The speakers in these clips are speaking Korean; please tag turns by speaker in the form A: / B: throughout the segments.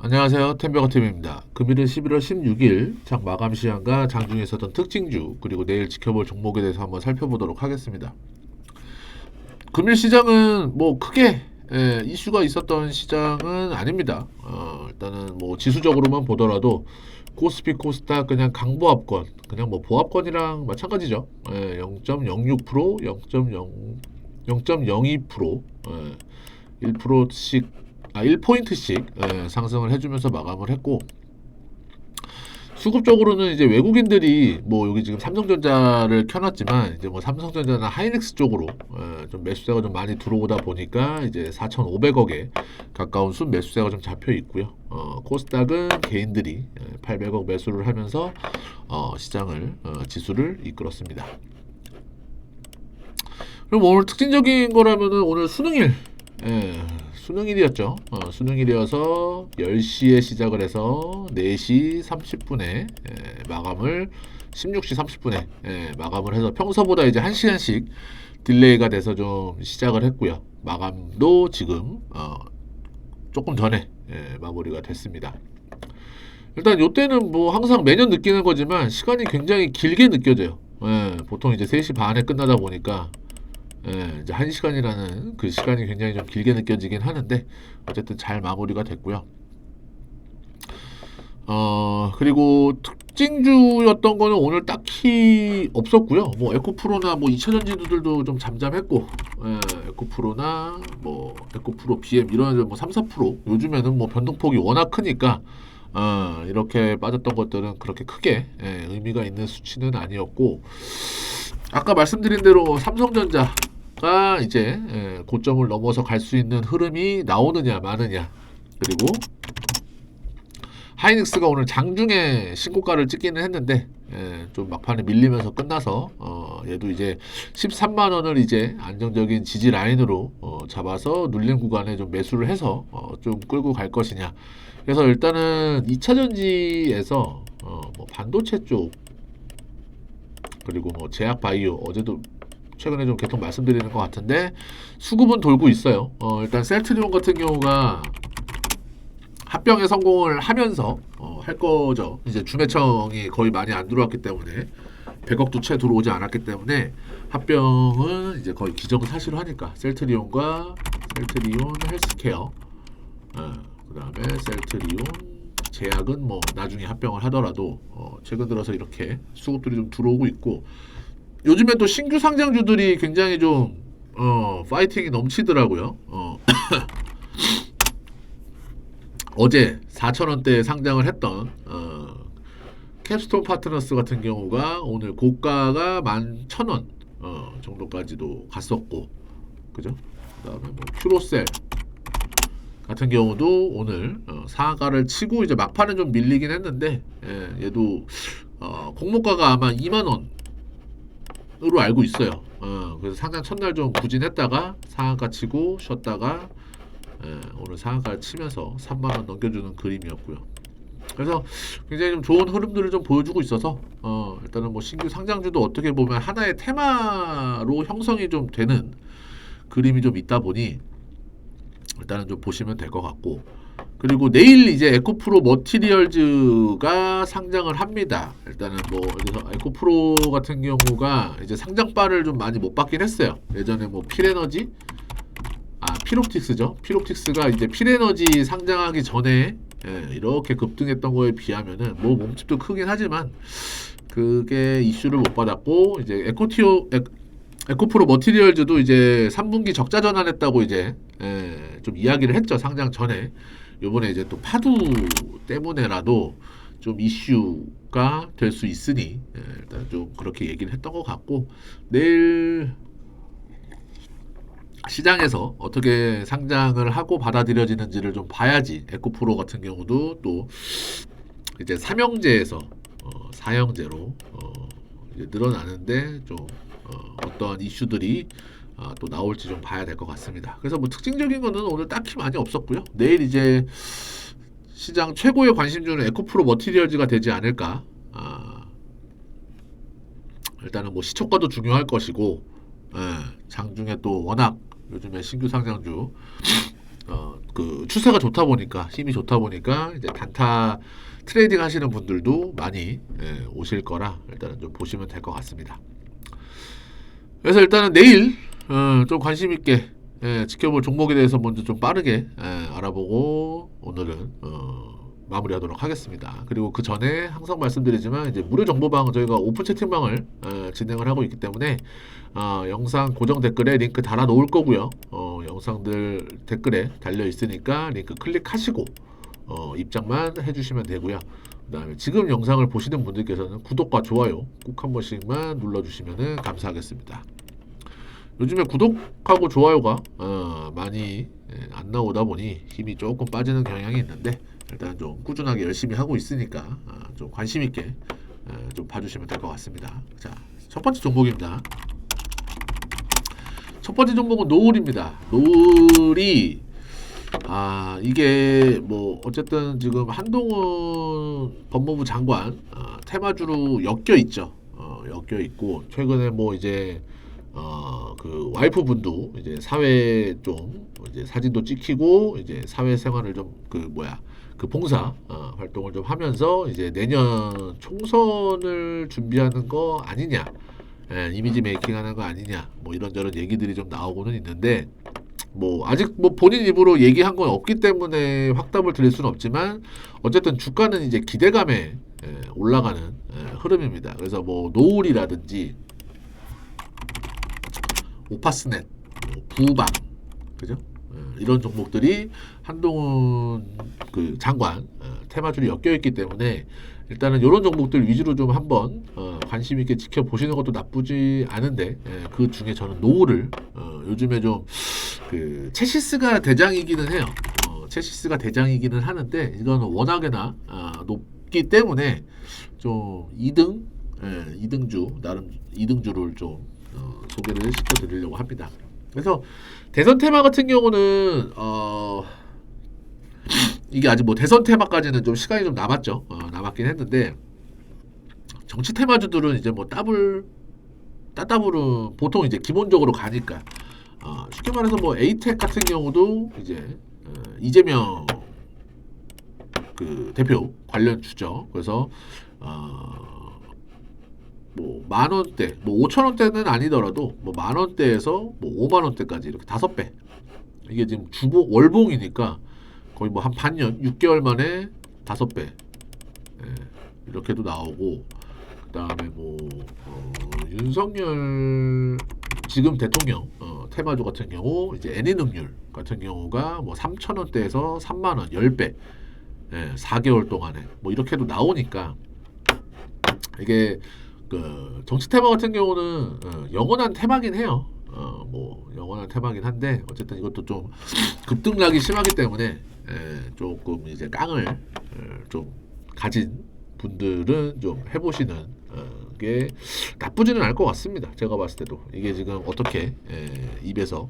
A: 안녕하세요. 템버거팀입니다. 금일은 11월 16일 장 마감 시황과 장중에 있었던 특징주 그리고 내일 지켜볼 종목에 대해서 한번 살펴보도록 하겠습니다. 금일 시장은 뭐 크게 이슈가 있었던 시장은 아닙니다. 일단은 뭐 지수적으로만 보더라도 코스피 코스닥 그냥 강보합권 그냥 뭐 보합권이랑 마찬가지죠. 0.06% 0.02% 1%씩 1포인트씩 상승을 해주면서 마감을 했고, 수급적으로는 이제 외국인들이 뭐 여기 지금 삼성전자를 켜놨지만 이제 뭐 삼성전자나 하이닉스 쪽으로 좀 매수세가 좀 많이 들어오다 보니까 이제 4,500억에 가까운 순 매수세가 좀 잡혀 있고요. 코스닥은 개인들이 800억 매수를 하면서 시장을 지수를 이끌었습니다. 그럼 오늘 특징적인 거라면은 오늘 수능일, 수능일이었죠. 수능일이어서 10시에 시작을 해서 4시 30분에 마감을 16시 30분에 마감을 해서 평소보다 이제 1시간씩 딜레이가 돼서 좀 시작을 했고요. 마감도 지금 조금 전에 마무리가 됐습니다. 일단 요때는 뭐 항상 매년 느끼는 거지만 시간이 굉장히 길게 느껴져요. 보통 이제 3시 반에 끝나다 보니까 이제 1시간이라는 그 시간이 굉장히 좀 길게 느껴지긴 하는데 어쨌든 잘 마무리가 됐고요. 그리고 특징주였던 거는 오늘 딱히 없었고요. 뭐 에코프로나 뭐 2차전지들도 좀 잠잠했고, 에코프로나 뭐 에코프로 BM 이런 뭐 3, 4% 요즘에는 뭐 변동폭이 워낙 크니까 이렇게 빠졌던 것들은 그렇게 크게 의미가 있는 수치는 아니었고, 아까 말씀드린 대로 삼성전자가 이제 고점을 넘어서 갈 수 있는 흐름이 나오느냐 마느냐, 그리고 하이닉스가 오늘 장중에 신고가를 찍기는 했는데 좀 막판에 밀리면서 끝나서 얘도 이제 13만 원을 이제 안정적인 지지 라인으로 잡아서 눌린 구간에 좀 매수를 해서 좀 끌고 갈 것이냐. 그래서 일단은 2차전지에서 뭐 반도체 쪽 그리고 뭐 제약 바이오 어제도 최근에 좀 계속 말씀드리는 것 같은데 수급은 돌고 있어요. 일단 셀트리온 같은 경우가 합병에 성공을 하면서 할 거죠. 이제 주매청이 거의 많이 안 들어왔기 때문에 100억도 채 들어오지 않았기 때문에 합병은 이제 거의 기정사실로 하니까 셀트리온 헬스케어, 그다음에 셀트리온 제약은 뭐 나중에 합병을 하더라도 최근 들어서 이렇게 수급들이 좀 들어오고 있고, 요즘에 또 신규 상장주들이 굉장히 좀 파이팅이 넘치더라고요. 어제 4,000원대에 상장을 했던 캡스톤 파트너스 같은 경우가 오늘 고가가 11,000원 정도까지도 갔었고, 그죠? 그다음에 뭐 큐로셀 같은 경우도 오늘 상한가를 치고 이제 막판은 좀 밀리긴 했는데 얘도 공모가가 아마 2만 원으로 알고 있어요. 그래서 상장 첫날 좀 부진했다가 상한가 치고 쉬었다가 오늘 상한가를 치면서 3만 원 넘겨주는 그림이었고요. 그래서 굉장히 좀 좋은 흐름들을 좀 보여주고 있어서 일단은 뭐 신규 상장주도 어떻게 보면 하나의 테마로 형성이 좀 되는 그림이 좀 있다 보니 일단은 좀 보시면 될 것 같고, 그리고 내일 이제 에코프로 머티리얼즈가 상장을 합니다. 일단은 뭐 여기서 에코프로 같은 경우가 이제 상장바를 좀 많이 못 받긴 했어요. 예전에 뭐 필에너지, 필옵틱스죠. 필옵틱스가 이제 필에너지 상장하기 전에 이렇게 급등했던 거에 비하면은 뭐 몸집도 크긴 하지만 그게 이슈를 못 받았고, 이제 에코프로 머티리얼즈도 이제 3분기 적자 전환했다고 이제 좀 이야기를 했죠. 상장 전에. 요번에 이제 또 파도 때문에라도 좀 이슈가 될 수 있으니 일단 좀 그렇게 얘기를 했던 것 같고, 내일 시장에서 어떻게 상장을 하고 받아들여지는지를 좀 봐야지 에코프로 같은 경우도 또 이제 삼형제에서 사형제로 이제 늘어나는데 좀 어떠한 이슈들이 또 나올지 좀 봐야 될 것 같습니다. 그래서 뭐 특징적인 거는 오늘 딱히 많이 없었고요. 내일 이제 시장 최고의 관심주는 에코프로 머티리얼즈가 되지 않을까. 일단은 뭐 시초가도 중요할 것이고, 장중에 또 워낙 요즘에 신규 상장주 그 추세가 좋다 보니까 힘이 좋다 보니까 이제 단타 트레이딩 하시는 분들도 많이 오실 거라 일단은 좀 보시면 될 것 같습니다. 그래서 일단은 내일 좀 관심 있게 지켜볼 종목에 대해서 먼저 좀 빠르게 알아보고 오늘은 마무리하도록 하겠습니다. 그리고 그 전에 항상 말씀드리지만 이제 무료 정보방 저희가 오픈 채팅방을 진행을 하고 있기 때문에 영상 고정 댓글에 링크 달아 놓을 거고요. 영상들 댓글에 달려 있으니까 링크 클릭하시고 입장만 해주시면 되고요. 그다음에 지금 영상을 보시는 분들께서는 구독과 좋아요 꼭 한 번씩만 눌러주시면 감사하겠습니다. 요즘에 구독하고 좋아요가 많이 안 나오다 보니 힘이 조금 빠지는 경향이 있는데 일단 좀 꾸준하게 열심히 하고 있으니까 좀 관심 있게 좀 봐주시면 될 것 같습니다. 자, 첫 번째 종목입니다. 첫 번째 종목은 노을입니다. 노을이 이게 뭐 어쨌든 지금 한동훈 법무부 장관 테마주로 엮여 있죠. 엮여 있고 최근에 뭐 이제 그 와이프분도 이제 사회 좀 이제 사진도 찍히고 이제 사회생활을 좀 그 봉사 활동을 좀 하면서 이제 내년 총선을 준비하는 거 아니냐, 이미지 메이킹하는 거 아니냐, 뭐 이런저런 얘기들이 좀 나오고는 있는데 뭐 아직 뭐 본인 입으로 얘기한 건 없기 때문에 확답을 드릴 수는 없지만 어쨌든 주가는 이제 기대감에 올라가는 흐름입니다. 그래서 뭐 노을이라든지 오파스넷, 부방, 그죠? 이런 종목들이 한동훈 그 장관 테마주로 엮여 있기 때문에 일단은 이런 종목들 위주로 좀 한번 관심 있게 지켜보시는 것도 나쁘지 않은데 그 중에 저는 노을을 요즘에 좀 그 체시스가 대장이기는 해요. 체시스가 대장이기는 하는데 이거는 워낙에나 높기 때문에 좀 2등주 나름 2등주를 좀 소개를 시켜드리려고 합니다. 그래서 대선 테마 같은 경우는 이게 아직 뭐 대선 테마까지는 좀 시간이 좀 남았죠. 남았긴 했는데 정치 테마주들은 이제 뭐 따따블은 보통 이제 기본적으로 가니까 쉽게 말해서 뭐 에이텍 같은 경우도 이제 이재명 그 대표 관련 주죠. 그래서 뭐 만원대, 뭐 5천원대는 아니더라도 뭐 만원대에서 뭐 5만원대까지 이렇게 5배. 이게 지금 월봉이니까 거의 뭐 한 반년, 6개월 만에 5배. 이렇게도 나오고, 그 다음에 뭐, 윤석열 지금 대통령, 테마주 같은 경우, 이제 애니능률 같은 경우가 뭐 3천원대에서 3만원, 10배. 4개월 동안에. 뭐 이렇게도 나오니까, 이게, 그 정치 테마 같은 경우는 영원한 테마긴 해요. 뭐 영원한 테마긴 한데 어쨌든 이것도 좀 급등락이 심하기 때문에 조금 이제 깡을 좀 가진 분들은 좀 해보시는 게 나쁘지는 않을 것 같습니다. 제가 봤을 때도 이게 지금 어떻게 입에서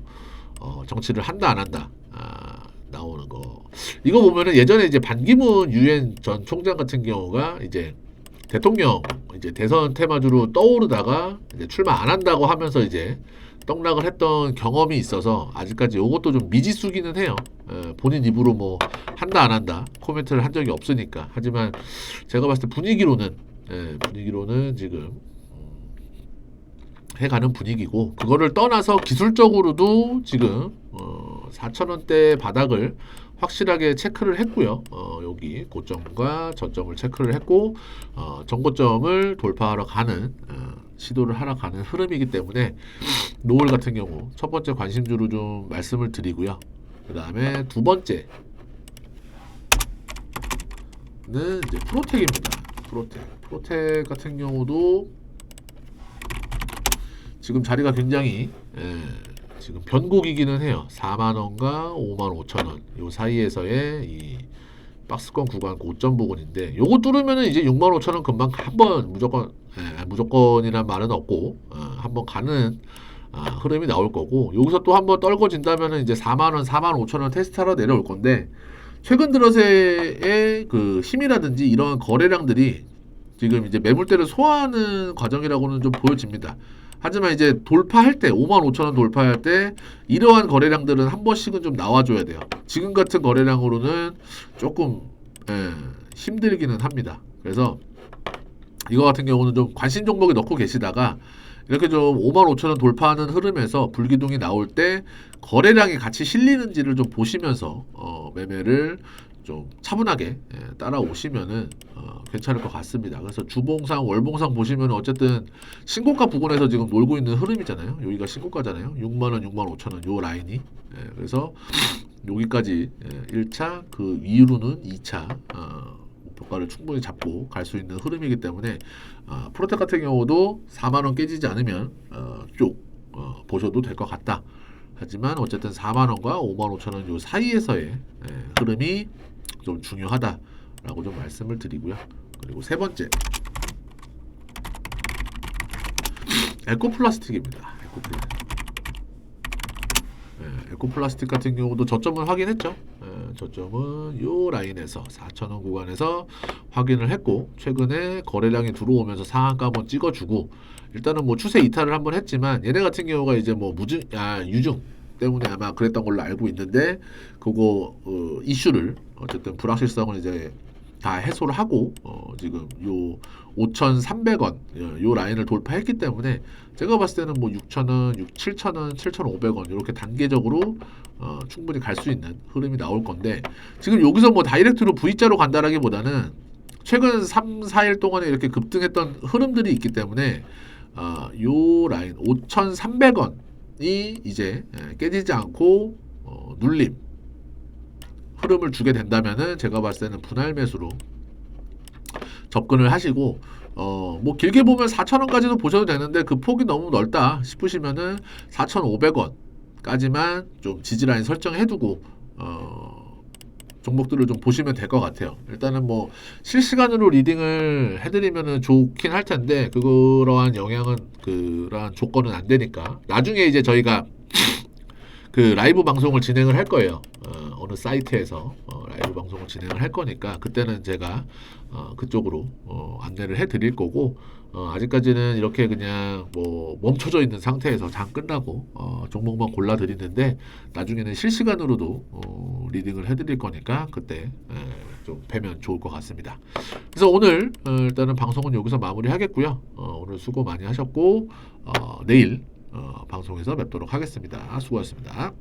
A: 정치를 한다 안 한다 나오는 거 이거 보면은 예전에 이제 반기문 유엔 전 총장 같은 경우가 이제 대통령 이제 대선 테마주로 떠오르다가 이제 출마 안 한다고 하면서 이제 떡락을 했던 경험이 있어서 아직까지 이것도 좀 미지수기는 해요. 본인 입으로 뭐 한다 안 한다 코멘트를 한 적이 없으니까. 하지만 제가 봤을 때 분위기로는 지금 해가는 분위기고 그거를 떠나서 기술적으로도 지금 4천원대 바닥을 확실하게 체크를 했고요. 여기 고점과 저점을 체크를 했고 정고점을 돌파하러 가는 시도를 하러 가는 흐름이기 때문에 노을 같은 경우 첫 번째 관심주로 좀 말씀을 드리고요. 그 다음에 두 번째는 이제 프로텍입니다. 프로텍 같은 경우도 지금 자리가 굉장히 지금 변곡이기는 해요. 4만원과 5만5천원 요 사이에서의 이 박스권 구간 고점 부분인데 요거 뚫으면은 이제 65,000원 금방 한번 무조건이란 말은 없고 한번 가는 흐름이 나올 거고 여기서 또 한번 떨궈진다면은 이제 4만원, 45,000원 테스트하러 내려올 건데 최근 들어서의 그 힘이라든지 이런 거래량들이 지금 이제 매물대를 소화하는 과정이라고는 좀 보여집니다. 하지만 이제 돌파할 때 55,000원 돌파할 때 이러한 거래량들은 한 번씩은 좀 나와줘야 돼요. 지금 같은 거래량으로는 조금 힘들기는 합니다. 그래서 이거 같은 경우는 좀 관심 종목에 넣고 계시다가 이렇게 좀 55,000원 돌파하는 흐름에서 불기둥이 나올 때 거래량이 같이 실리는지를 좀 보시면서 매매를 좀 차분하게 따라오시면은 괜찮을 것 같습니다. 그래서 주봉상, 월봉상 보시면 어쨌든 신고가 부근에서 지금 놀고 있는 흐름이잖아요. 여기가 신고가잖아요. 6만원, 6만 5천원 요 라인이. 그래서 여기까지 1차 그 이후로는 2차 목표가를 충분히 잡고 갈 수 있는 흐름이기 때문에 프로텍 같은 경우도 4만원 깨지지 않으면 쭉 보셔도 될 것 같다. 하지만 어쨌든 4만원과 5만 5천원 요 사이에서의 흐름이 좀 중요하다라고 좀 말씀을 드리고요. 그리고 세 번째 에코플라스틱입니다. 에코플라스틱 같은 경우도 저점을 확인했죠. 저점은 요 라인에서 4,000원 구간에서 확인을 했고 최근에 거래량이 들어오면서 상한가 한번 찍어주고 일단은 뭐 추세 이탈을 한번 했지만 얘네 같은 경우가 이제 뭐 유증 때문에 아마 그랬던 걸로 알고 있는데 그거 이슈를 어쨌든 불확실성을 이제 다 해소를 하고 지금 요 5,300원 요 라인을 돌파했기 때문에 제가 봤을 때는 뭐 6,000원, 7,000원, 7,500원 이렇게 단계적으로 충분히 갈 수 있는 흐름이 나올 건데 지금 여기서 뭐 다이렉트로 V자로 간다라기보다는 최근 3, 4일 동안에 이렇게 급등했던 흐름들이 있기 때문에 요 라인 5,300원이 이제 깨지지 않고 눌림 흐름을 주게 된다면은 제가 봤을 때는 분할 매수로 접근을 하시고 뭐 길게 보면 4,000원까지도 보셔도 되는데 그 폭이 너무 넓다 싶으시면은 4,500원까지만 좀 지지라인 설정해두고 종목들을 좀 보시면 될 것 같아요. 일단은 뭐 실시간으로 리딩을 해드리면은 좋긴 할 텐데 그러한 영향은 그러한 조건은 안 되니까 나중에 이제 저희가 그 라이브 방송을 진행을 할 거예요. 어느 사이트에서 라이브 방송을 진행을 할 거니까 그때는 제가 그쪽으로 안내를 해드릴 거고 아직까지는 이렇게 그냥 뭐 멈춰져 있는 상태에서 장 끝나고 종목만 골라 드리는데 나중에는 실시간으로도 리딩을 해드릴 거니까 그때 좀 뵈면 좋을 것 같습니다. 그래서 오늘 일단은 방송은 여기서 마무리하겠고요. 오늘 수고 많이 하셨고 내일 방송에서 뵙도록 하겠습니다. 수고하셨습니다.